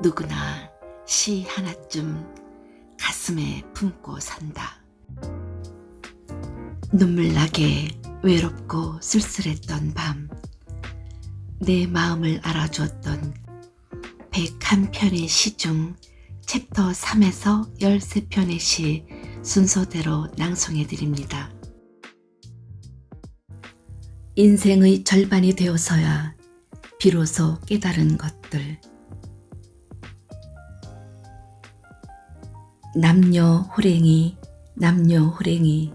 누구나 시 하나쯤 가슴에 품고 산다. 눈물나게 외롭고 쓸쓸했던 밤, 내 마음을 알아주었던 101편의 시 중 챕터 3에서 13편의 시 순서대로 낭송해드립니다. 인생의 절반이 되어서야 비로소 깨달은 것들. 남녀 호랭이 남녀 호랭이.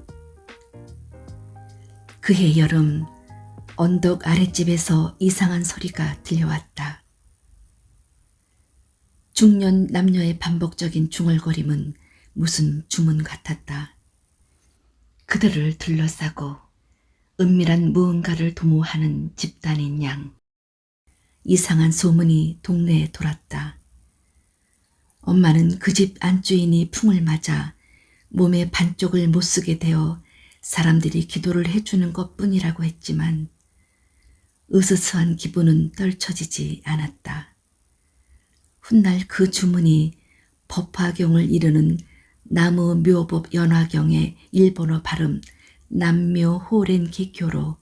그해 여름 언덕 아랫집에서 이상한 소리가 들려왔다. 중년 남녀의 반복적인 중얼거림은 무슨 주문 같았다. 그들을 둘러싸고 은밀한 무언가를 도모하는 집단인 양. 이상한 소문이 동네에 돌았다. 엄마는 그 집 안주인이 풍을 맞아 몸의 반쪽을 못 쓰게 되어 사람들이 기도를 해주는 것뿐이라고 했지만 으스스한 기분은 떨쳐지지 않았다. 훗날 그 주문이 법화경을 이르는 나무 묘법 연화경의 일본어 발음 남묘호렌 기교로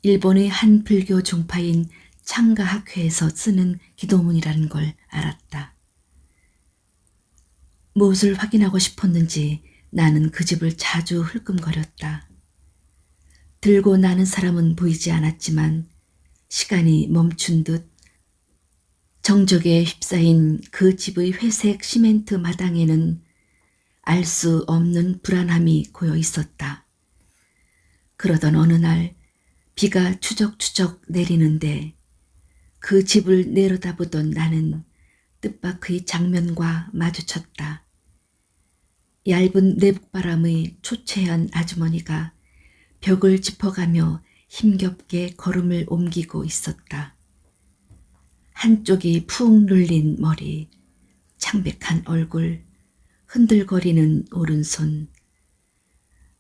일본의 한 불교 종파인 창가학회에서 쓰는 기도문이라는 걸 알았다. 무엇을 확인하고 싶었는지 나는 그 집을 자주 흘끔거렸다. 들고 나는 사람은 보이지 않았지만 시간이 멈춘 듯 정적에 휩싸인 그 집의 회색 시멘트 마당에는 알 수 없는 불안함이 고여 있었다. 그러던 어느 날 비가 추적추적 내리는데 그 집을 내려다보던 나는 뜻밖의 장면과 마주쳤다. 얇은 내북바람의 초췌한 아주머니가 벽을 짚어가며 힘겹게 걸음을 옮기고 있었다. 한쪽이 푹 눌린 머리, 창백한 얼굴, 흔들거리는 오른손.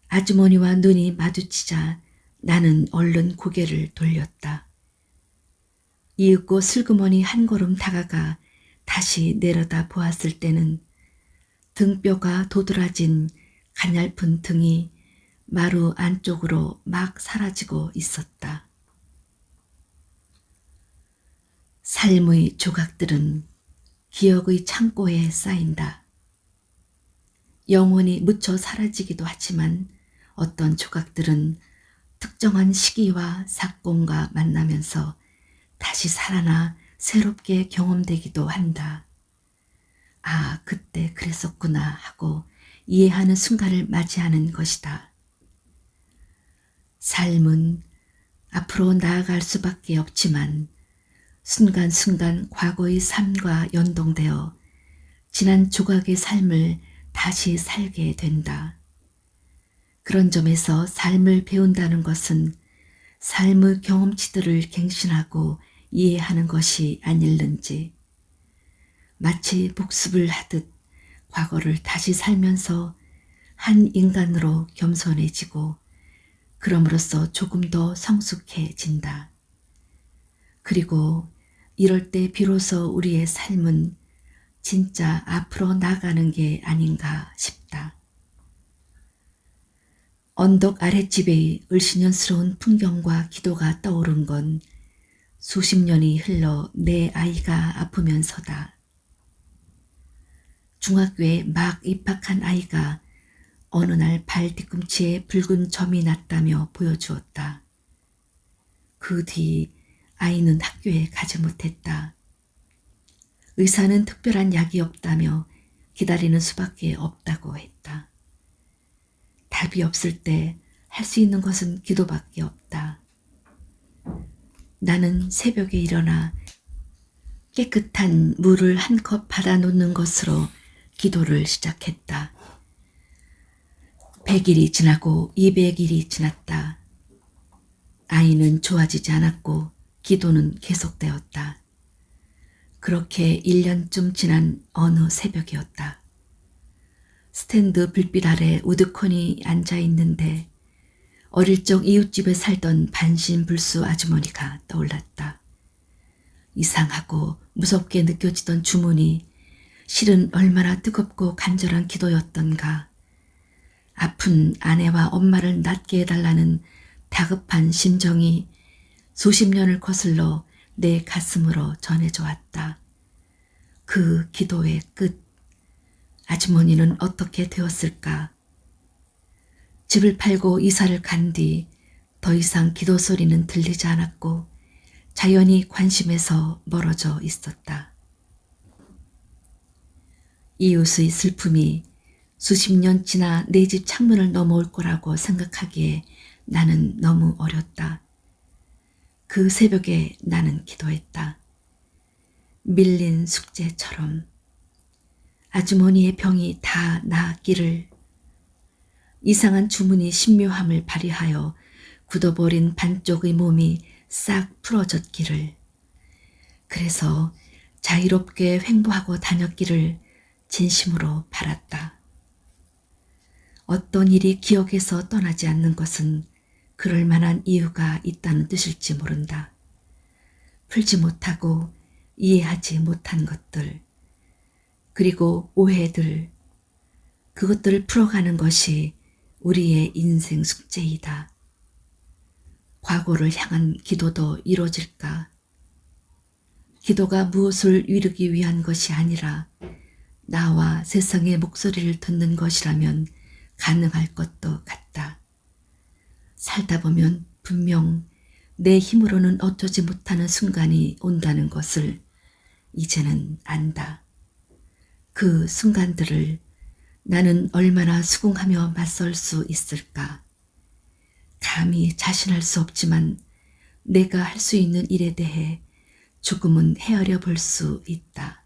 아주머니와 눈이 마주치자 나는 얼른 고개를 돌렸다. 이윽고 슬그머니 한 걸음 다가가 다시 내려다 보았을 때는 등뼈가 도드라진 가냘픈 등이 마루 안쪽으로 막 사라지고 있었다. 삶의 조각들은 기억의 창고에 쌓인다. 영원히 묻혀 사라지기도 하지만 어떤 조각들은 특정한 시기와 사건과 만나면서 다시 살아나 새롭게 경험되기도 한다. 아, 그때 그랬었구나 하고 이해하는 순간을 맞이하는 것이다. 삶은 앞으로 나아갈 수밖에 없지만 순간순간 과거의 삶과 연동되어 지난 조각의 삶을 다시 살게 된다. 그런 점에서 삶을 배운다는 것은 삶의 경험치들을 갱신하고 이해하는 것이 아닐는지. 마치 복습을 하듯 과거를 다시 살면서 한 인간으로 겸손해지고 그럼으로써 조금 더 성숙해진다. 그리고 이럴 때 비로소 우리의 삶은 진짜 앞으로 나가는 게 아닌가 싶다. 언덕 아랫집의 을씨년스러운 풍경과 기도가 떠오른 건 수십 년이 흘러 내 아이가 아프면서다. 중학교에 막 입학한 아이가 어느 날 발 뒤꿈치에 붉은 점이 났다며 보여주었다. 그 뒤 아이는 학교에 가지 못했다. 의사는 특별한 약이 없다며 기다리는 수밖에 없다고 했다. 답이 없을 때 할 수 있는 것은 기도밖에 없다. 나는 새벽에 일어나 깨끗한 물을 한 컵 받아 놓는 것으로 기도를 시작했다. 100일이 지나고 200일이 지났다. 아이는 좋아지지 않았고 기도는 계속되었다. 그렇게 1년쯤 지난 어느 새벽이었다. 스탠드 불빛 아래 우드콘이 앉아 있는데 어릴 적 이웃집에 살던 반신불수 아주머니가 떠올랐다. 이상하고 무섭게 느껴지던 주문이 실은 얼마나 뜨겁고 간절한 기도였던가. 아픈 아내와 엄마를 낫게 해달라는 다급한 심정이 수십 년을 거슬러 내 가슴으로 전해져 왔다. 그 기도의 끝, 아주머니는 어떻게 되었을까? 집을 팔고 이사를 간 뒤 더 이상 기도 소리는 들리지 않았고 자연히 관심에서 멀어져 있었다. 이웃의 슬픔이 수십 년 지나 내 집 창문을 넘어올 거라고 생각하기에 나는 너무 어렸다. 그 새벽에 나는 기도했다. 밀린 숙제처럼 아주머니의 병이 다 나았기를. 이상한 주문이 신묘함을 발휘하여 굳어버린 반쪽의 몸이 싹 풀어졌기를. 그래서 자유롭게 횡보하고 다녔기를 진심으로 바랐다. 어떤 일이 기억에서 떠나지 않는 것은 그럴 만한 이유가 있다는 뜻일지 모른다. 풀지 못하고 이해하지 못한 것들, 그리고 오해들, 그것들을 풀어가는 것이 우리의 인생 숙제이다. 과거를 향한 기도도 이루어질까? 기도가 무엇을 이루기 위한 것이 아니라 나와 세상의 목소리를 듣는 것이라면 가능할 것도 같다. 살다 보면 분명 내 힘으로는 어쩌지 못하는 순간이 온다는 것을 이제는 안다. 그 순간들을 나는 얼마나 수긍하며 맞설 수 있을까? 감히 자신할 수 없지만 내가 할 수 있는 일에 대해 조금은 헤아려 볼 수 있다.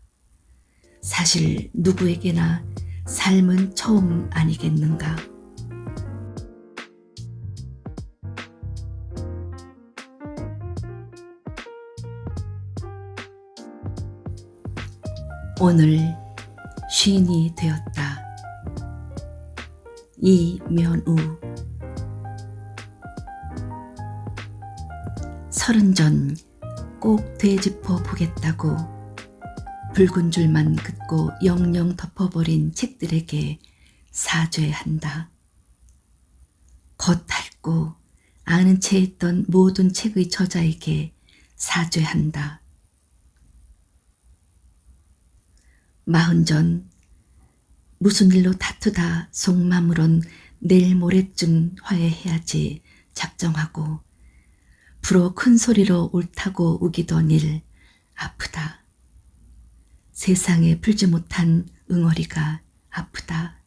사실 누구에게나 삶은 처음 아니겠는가? 오늘 쉰이 되었다. 이면우. 30 전 꼭 되짚어 보겠다고 붉은 줄만 긋고 영영 덮어버린 책들에게 사죄한다. 겉핥고 아는 채 했던 모든 책의 저자에게 사죄한다. 40 전 무슨 일로 다투다 속마음으론 내일 모레쯤 화해해야지 작정하고 불어 큰 소리로 옳다고 우기던 일 아프다. 세상에 풀지 못한 응어리가 아프다.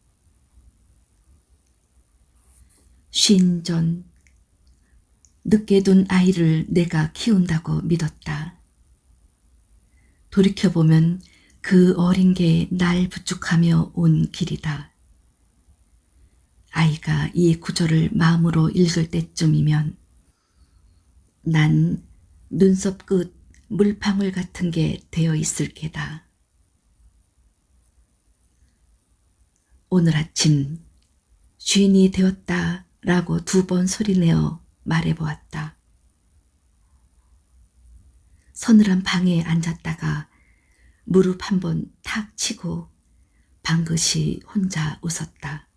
50 전 늦게 둔 아이를 내가 키운다고 믿었다. 돌이켜보면 그 어린 게 날 부축하며 온 길이다. 아이가 이 구절을 마음으로 읽을 때쯤이면 난 눈썹 끝 물방울 같은 게 되어 있을 게다. 오늘 아침 쉰이 되었다 라고 2번 소리내어 말해보았다. 서늘한 방에 앉았다가 무릎 한번 탁 치고 방긋이 혼자 웃었다.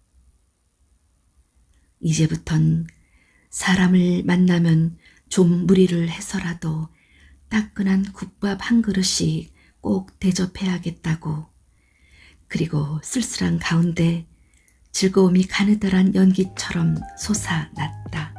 이제부턴 사람을 만나면 좀 무리를 해서라도 따끈한 국밥 한 그릇씩 꼭 대접해야겠다고. 그리고 쓸쓸한 가운데 즐거움이 가느다란 연기처럼 솟아났다.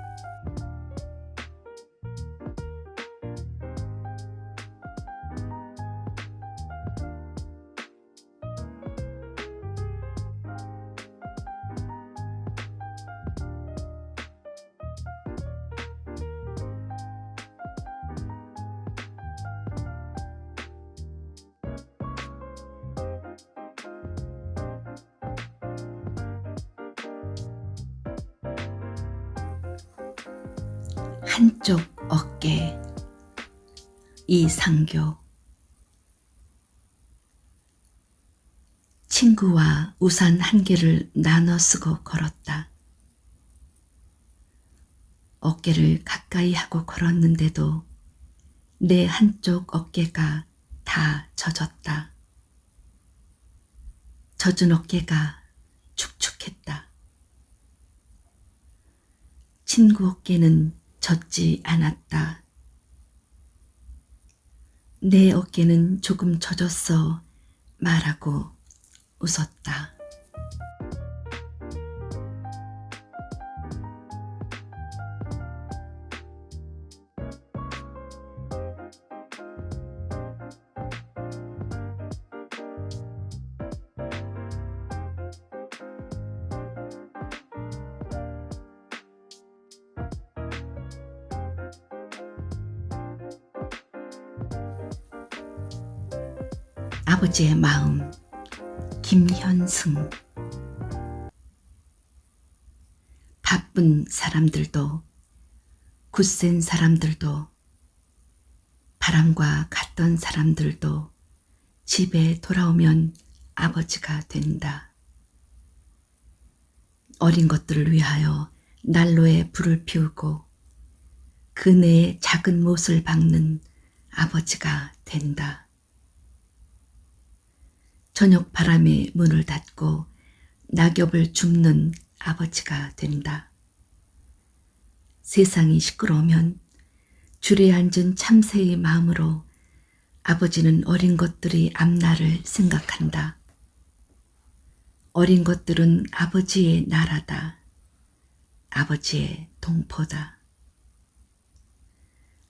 한쪽 어깨. 이상교. 친구와 우산 한 개를 나눠 쓰고 걸었다. 어깨를 가까이 하고 걸었는데도 내 한쪽 어깨가 다 젖었다. 젖은 어깨가 축축했다. 친구 어깨는 젖지 않았다. 내 어깨는 조금 젖었어 말하고 웃었다. 아버지의 마음, 김현승. 바쁜 사람들도 굳센 사람들도 바람과 같던 사람들도 집에 돌아오면 아버지가 된다. 어린 것들을 위하여 난로에 불을 피우고 그네의 작은 못을 박는 아버지가 된다. 저녁 바람에 문을 닫고 낙엽을 줍는 아버지가 된다. 세상이 시끄러우면 줄에 앉은 참새의 마음으로 아버지는 어린 것들의 앞날을 생각한다. 어린 것들은 아버지의 나라다. 아버지의 동포다.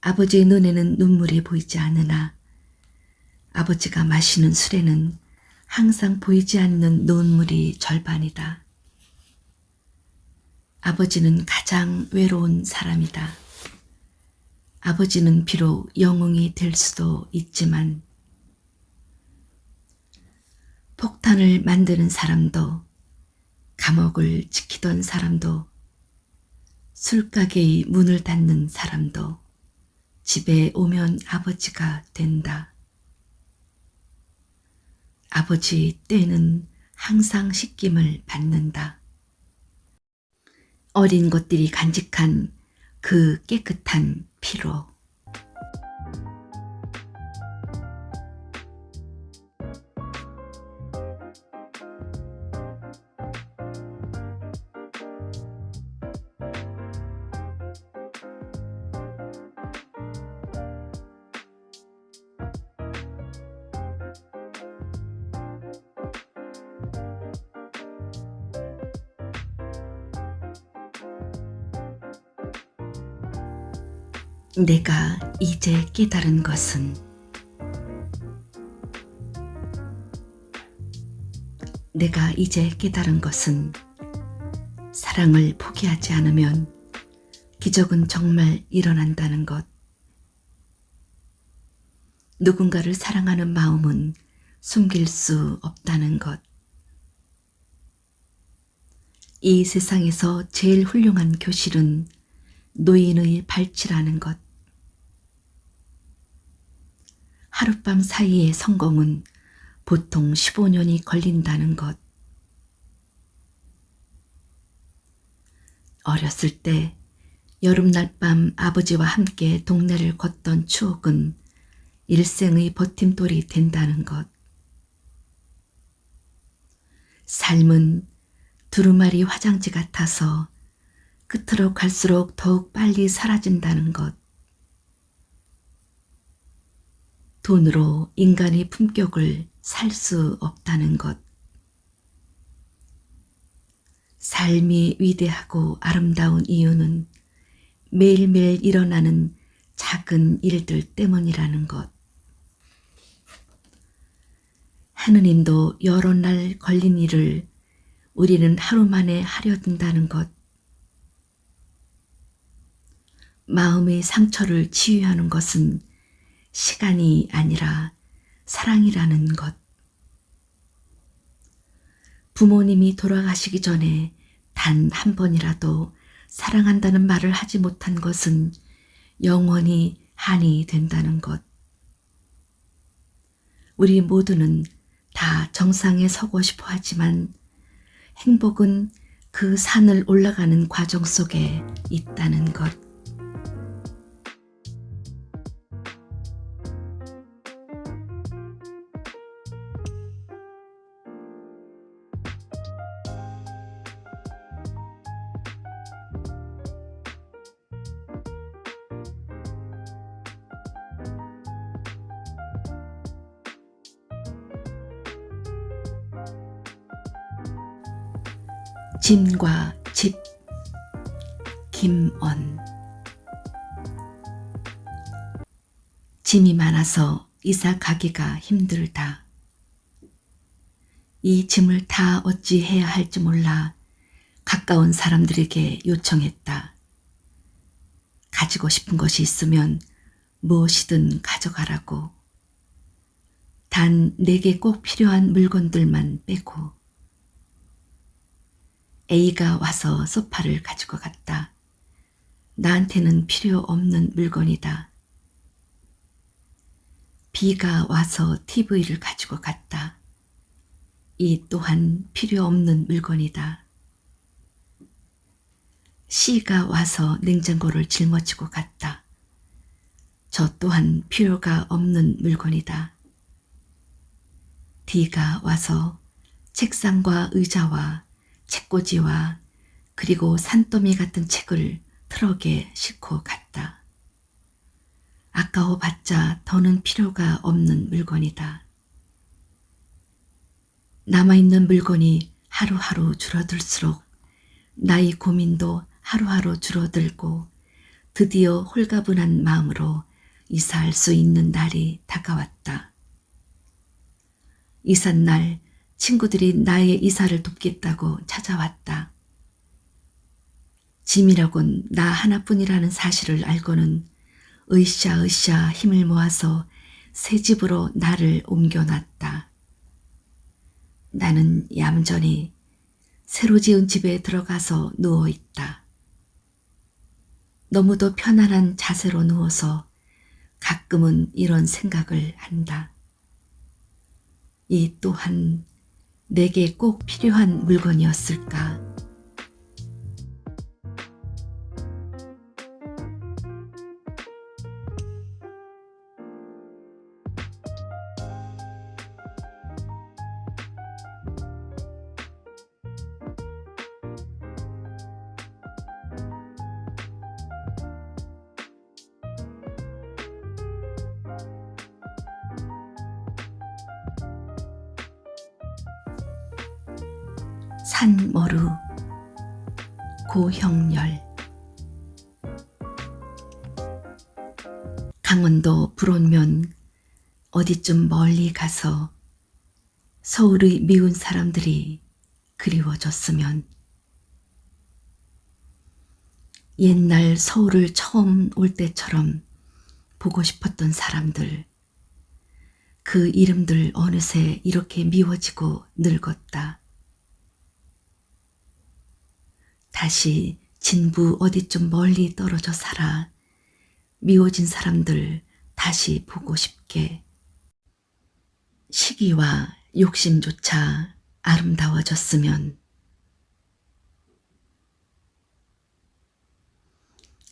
아버지의 눈에는 눈물이 보이지 않으나 아버지가 마시는 술에는 항상 보이지 않는 눈물이 절반이다. 아버지는 가장 외로운 사람이다. 아버지는 비록 영웅이 될 수도 있지만 폭탄을 만드는 사람도 감옥을 지키던 사람도 술가게의 문을 닫는 사람도 집에 오면 아버지가 된다. 아버지의 때는 항상 씻김을 받는다. 어린 것들이 간직한 그 깨끗한 피로. 내가 이제 깨달은 것은 사랑을 포기하지 않으면 기적은 정말 일어난다는 것. 누군가를 사랑하는 마음은 숨길 수 없다는 것. 이 세상에서 제일 훌륭한 교실은 노인의 발치라는 것. 하룻밤 사이의 성공은 보통 15년이 걸린다는 것. 어렸을 때 여름날 밤 아버지와 함께 동네를 걷던 추억은 일생의 버팀돌이 된다는 것. 삶은 두루마리 화장지 같아서 끝으로 갈수록 더욱 빨리 사라진다는 것. 돈으로 인간의 품격을 살 수 없다는 것. 삶이 위대하고 아름다운 이유는 매일매일 일어나는 작은 일들 때문이라는 것. 하느님도 여러 날 걸린 일을 우리는 하루 만에 하려 든다는 것. 마음의 상처를 치유하는 것은 시간이 아니라 사랑이라는 것. 부모님이 돌아가시기 전에 단 한 번이라도 사랑한다는 말을 하지 못한 것은 영원히 한이 된다는 것. 우리 모두는 다 정상에 서고 싶어 하지만 행복은 그 산을 올라가는 과정 속에 있다는 것. 짐과 집. 김언. 짐이 많아서 이사 가기가 힘들다. 이 짐을 다 어찌 해야 할지 몰라 가까운 사람들에게 요청했다. 가지고 싶은 것이 있으면 무엇이든 가져가라고. 단 내게 꼭 필요한 물건들만 빼고. A가 와서 소파를 가지고 갔다. 나한테는 필요 없는 물건이다. B가 와서 TV를 가지고 갔다. 이 또한 필요 없는 물건이다. C가 와서 냉장고를 짊어지고 갔다. 저 또한 필요가 없는 물건이다. D가 와서 책상과 의자와 책꽂이와 그리고 산더미 같은 책을 트럭에 싣고 갔다. 아까워봤자 더는 필요가 없는 물건이다. 남아있는 물건이 하루하루 줄어들수록 나의 고민도 하루하루 줄어들고 드디어 홀가분한 마음으로 이사할 수 있는 날이 다가왔다. 이삿날 친구들이 나의 이사를 돕겠다고 찾아왔다. 짐이라곤 나 하나뿐이라는 사실을 알고는 으쌰으쌰 힘을 모아서 새 집으로 나를 옮겨놨다. 나는 얌전히 새로 지은 집에 들어가서 누워있다. 너무도 편안한 자세로 누워서 가끔은 이런 생각을 한다. 이 또한 내게 꼭 필요한 물건이었을까? 산머루. 고형렬. 강원도 불온면 어디쯤 멀리 가서 서울의 미운 사람들이 그리워졌으면. 옛날 서울을 처음 올 때처럼 보고 싶었던 사람들, 그 이름들 어느새 이렇게 미워지고 늙었다. 다시 진부 어디쯤 멀리 떨어져 살아 미워진 사람들 다시 보고 싶게. 시기와 욕심조차 아름다워졌으면.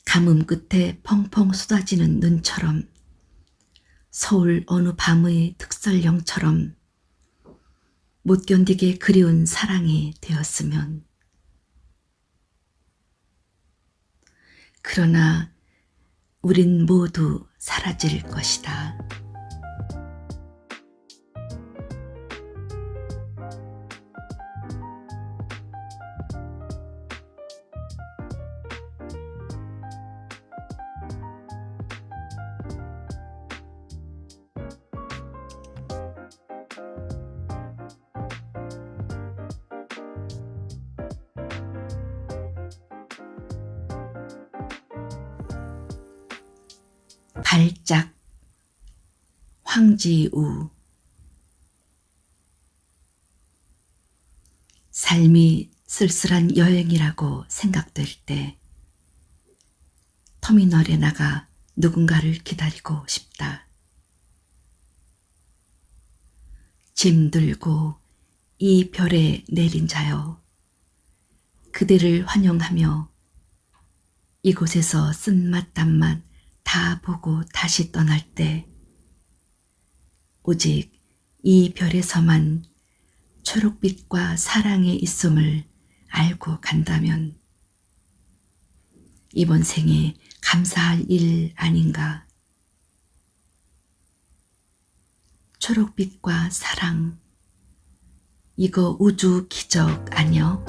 가뭄 끝에 펑펑 쏟아지는 눈처럼, 서울 어느 밤의 특설령처럼 못 견디게 그리운 사랑이 되었으면. 그러나 우린 모두 사라질 것이다. 발작. 황지우. 삶이 쓸쓸한 여행이라고 생각될 때 터미널에 나가 누군가를 기다리고 싶다. 짐 들고 이 별에 내린 자여, 그대를 환영하며 이곳에서 쓴맛 단맛 다 보고 다시 떠날 때 오직 이 별에서만 초록빛과 사랑의 있음을 알고 간다면 이번 생에 감사할 일 아닌가. 초록빛과 사랑, 이거 우주 기적 아니여?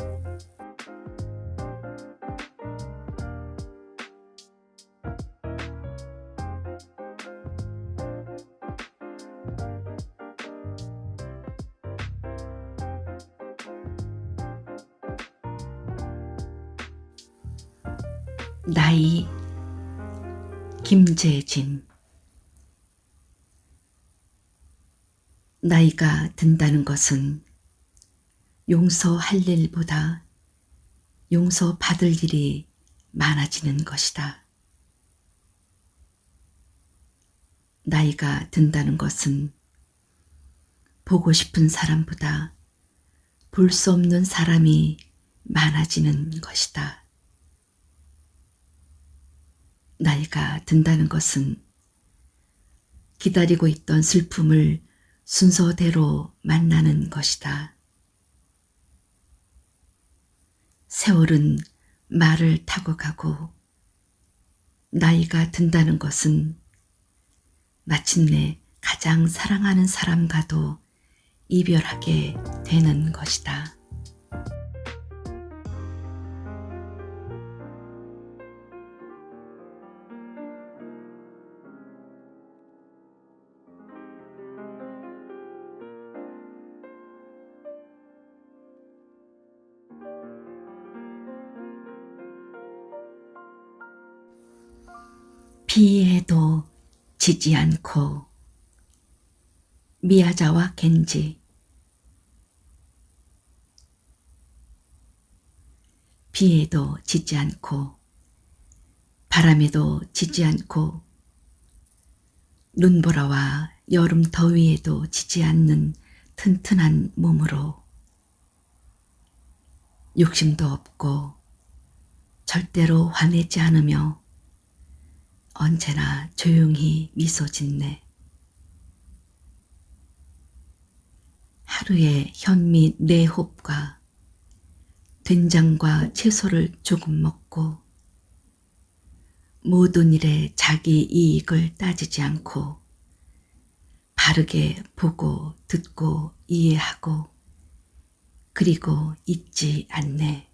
나이 김재진. 나이가 든다는 것은 용서할 일보다 용서받을 일이 많아지는 것이다. 나이가 든다는 것은 보고 싶은 사람보다 볼 수 없는 사람이 많아지는 것이다. 나이가 든다는 것은 기다리고 있던 슬픔을 순서대로 만나는 것이다. 세월은 말을 타고 가고 나이가 든다는 것은 마침내 가장 사랑하는 사람과도 이별하게 되는 것이다. 비에도 지지 않고. 미야자와 겐지. 비에도 지지 않고 바람에도 지지 않고 눈보라와 여름 더위에도 지지 않는 튼튼한 몸으로 욕심도 없고 절대로 화내지 않으며 언제나 조용히 미소 짓네. 하루에 현미 4홉과 된장과 채소를 조금 먹고 모든 일에 자기 이익을 따지지 않고 바르게 보고 듣고 이해하고 그리고 잊지 않네.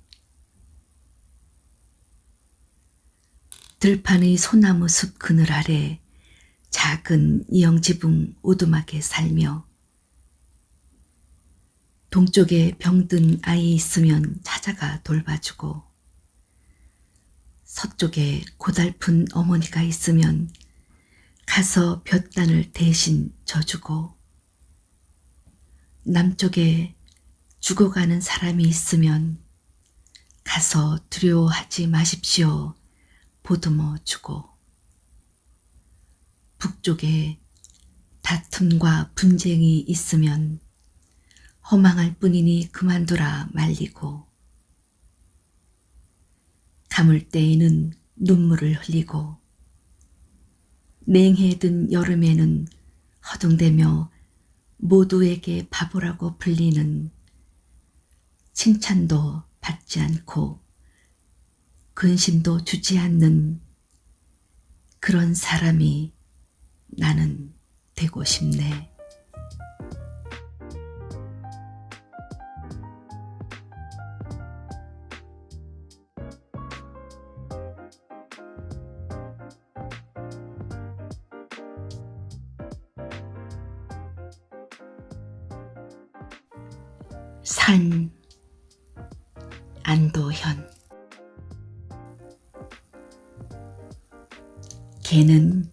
들판의 소나무 숲 그늘 아래 작은 이영지붕 오두막에 살며 동쪽에 병든 아이 있으면 찾아가 돌봐주고 서쪽에 고달픈 어머니가 있으면 가서 볕단을 대신 져주고 남쪽에 죽어가는 사람이 있으면 가서 두려워하지 마십시오 보듬어 주고 북쪽에 다툼과 분쟁이 있으면 허망할 뿐이니 그만두라 말리고 가물 때에는 눈물을 흘리고 냉해든 여름에는 허둥대며 모두에게 바보라고 불리는 칭찬도 받지 않고 근심도 주지 않는 그런 사람이 나는 되고 싶네. 산 안도현. 개는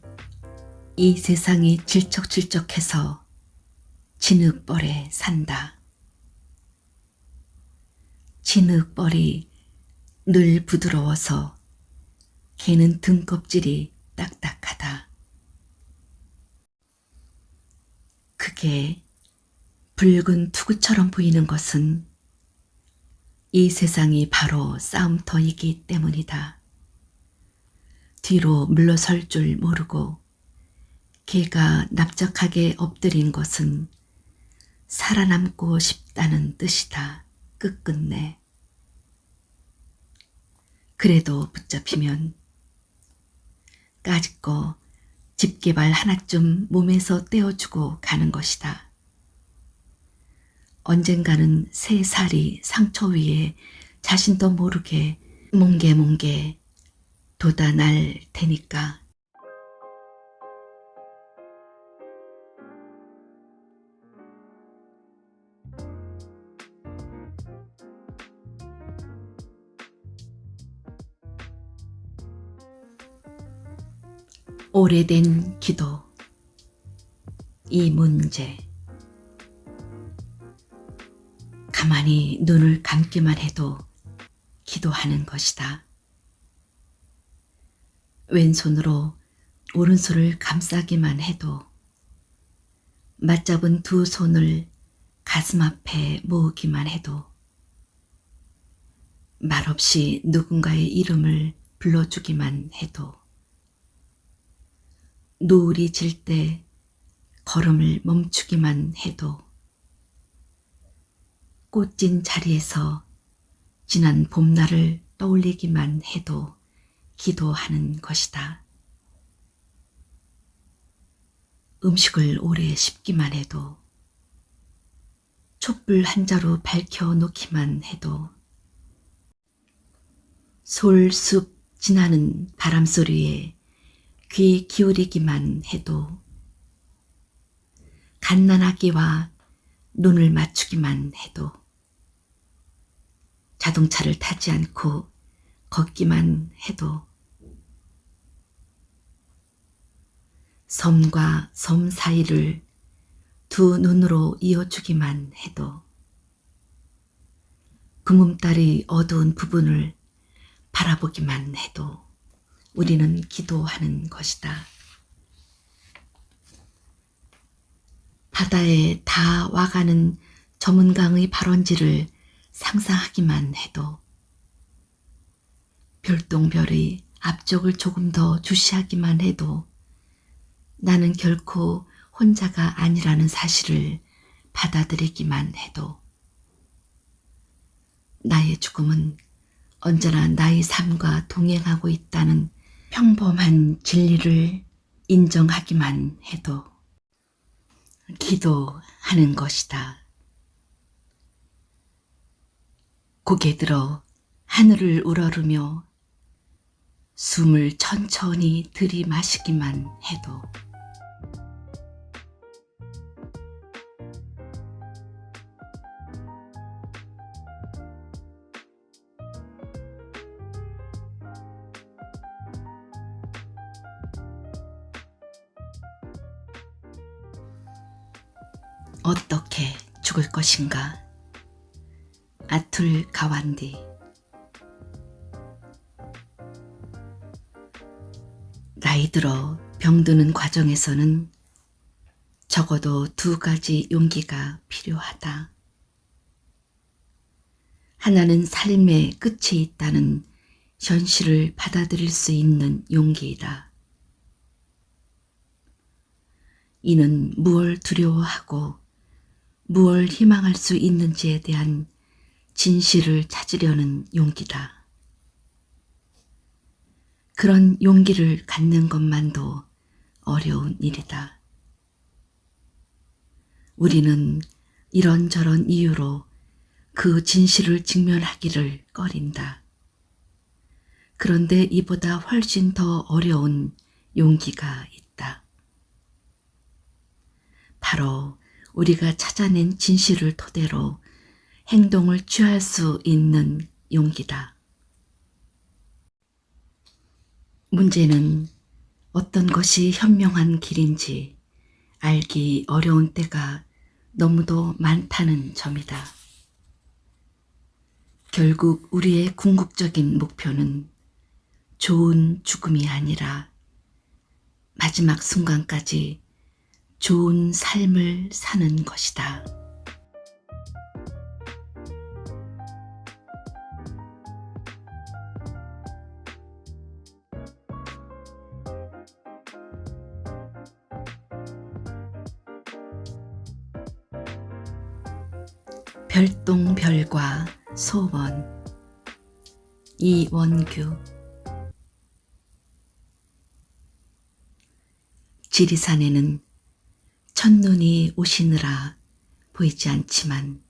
이 세상이 질척질척해서 진흙벌에 산다. 진흙벌이 늘 부드러워서 개는 등껍질이 딱딱하다. 그게 붉은 투구처럼 보이는 것은 이 세상이 바로 싸움터이기 때문이다. 뒤로 물러설 줄 모르고 개가 납작하게 엎드린 것은 살아남고 싶다는 뜻이다. 끝끝내. 그래도 붙잡히면 까짓거 집게발 하나쯤 몸에서 떼어주고 가는 것이다. 언젠가는 새 살이 상처 위에 자신도 모르게 몽게몽게 돋아날 테니까. 오래된 기도. 이 문제. 가만히 눈을 감기만 해도 기도하는 것이다. 왼손으로 오른손을 감싸기만 해도, 맞잡은 두 손을 가슴 앞에 모으기만 해도, 말없이 누군가의 이름을 불러주기만 해도, 노을이 질 때 걸음을 멈추기만 해도, 꽃진 자리에서 지난 봄날을 떠올리기만 해도 기도하는 것이다. 음식을 오래 씹기만 해도, 촛불 한 자루 밝혀 놓기만 해도, 솔숲 지나는 바람소리에 귀 기울이기만 해도, 갓난아기와 눈을 맞추기만 해도, 자동차를 타지 않고 걷기만 해도, 섬과 섬 사이를 두 눈으로 이어주기만 해도, 구름다리 어두운 부분을 바라보기만 해도 우리는 기도하는 것이다. 바다에 다 와가는 저문강의 발원지를 상상하기만 해도, 별똥별의 앞쪽을 조금 더 주시하기만 해도 나는 결코 혼자가 아니라는 사실을 받아들이기만 해도, 나의 죽음은 언제나 나의 삶과 동행하고 있다는 평범한 진리를 인정하기만 해도 기도하는 것이다. 고개 들어 하늘을 우러르며 숨을 천천히 들이마시기만 해도, 어떻게 죽을 것인가? 아툴 가완디. 나이 들어 병드는 과정에서는 적어도 두 가지 용기가 필요하다. 하나는 삶의 끝이 있다는 현실을 받아들일 수 있는 용기이다. 이는 무엇을 두려워하고 무엇을 희망할 수 있는지에 대한 진실을 찾으려는 용기다. 그런 용기를 갖는 것만도 어려운 일이다. 우리는 이런저런 이유로 그 진실을 직면하기를 꺼린다. 그런데 이보다 훨씬 더 어려운 용기가 있다. 바로 우리가 찾아낸 진실을 토대로 행동을 취할 수 있는 용기다. 문제는 어떤 것이 현명한 길인지 알기 어려운 때가 너무도 많다는 점이다. 결국 우리의 궁극적인 목표는 좋은 죽음이 아니라 마지막 순간까지 좋은 삶을 사는 것이다. 별똥별과 소원. 이원규. 지리산에는 첫눈이 오시느라 보이지 않지만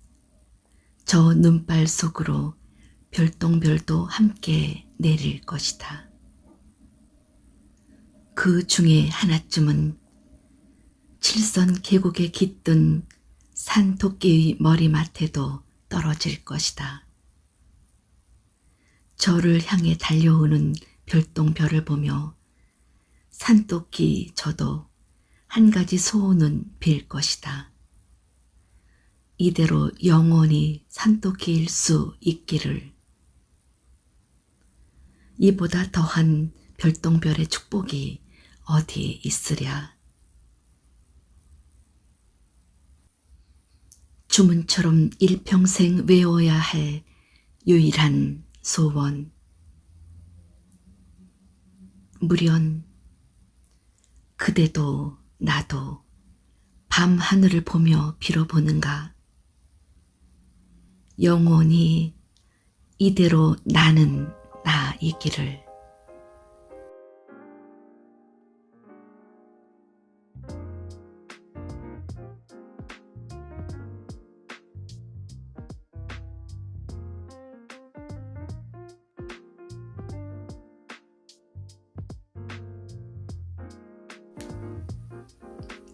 저 눈발 속으로 별똥별도 함께 내릴 것이다. 그 중에 하나쯤은 칠선 계곡에 깃든 산토끼의 머리맡에도 떨어질 것이다. 저를 향해 달려오는 별똥별을 보며 산토끼 저도 한 가지 소원은 빌 것이다. 이대로 영원히 산토끼일 수 있기를. 이보다 더한 별똥별의 축복이 어디에 있으랴. 주문처럼 일평생 외워야 할 유일한 소원. 무련 그대도 나도 밤하늘을 보며 빌어보는가. 영원히 이대로 나는 나이기를.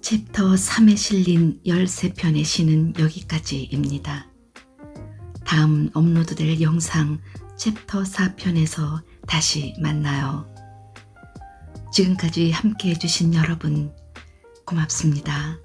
챕터 3에 실린 13편의 시는 여기까지입니다. 다음 업로드될 영상 챕터 4편에서 다시 만나요. 지금까지 함께 해주신 여러분 고맙습니다.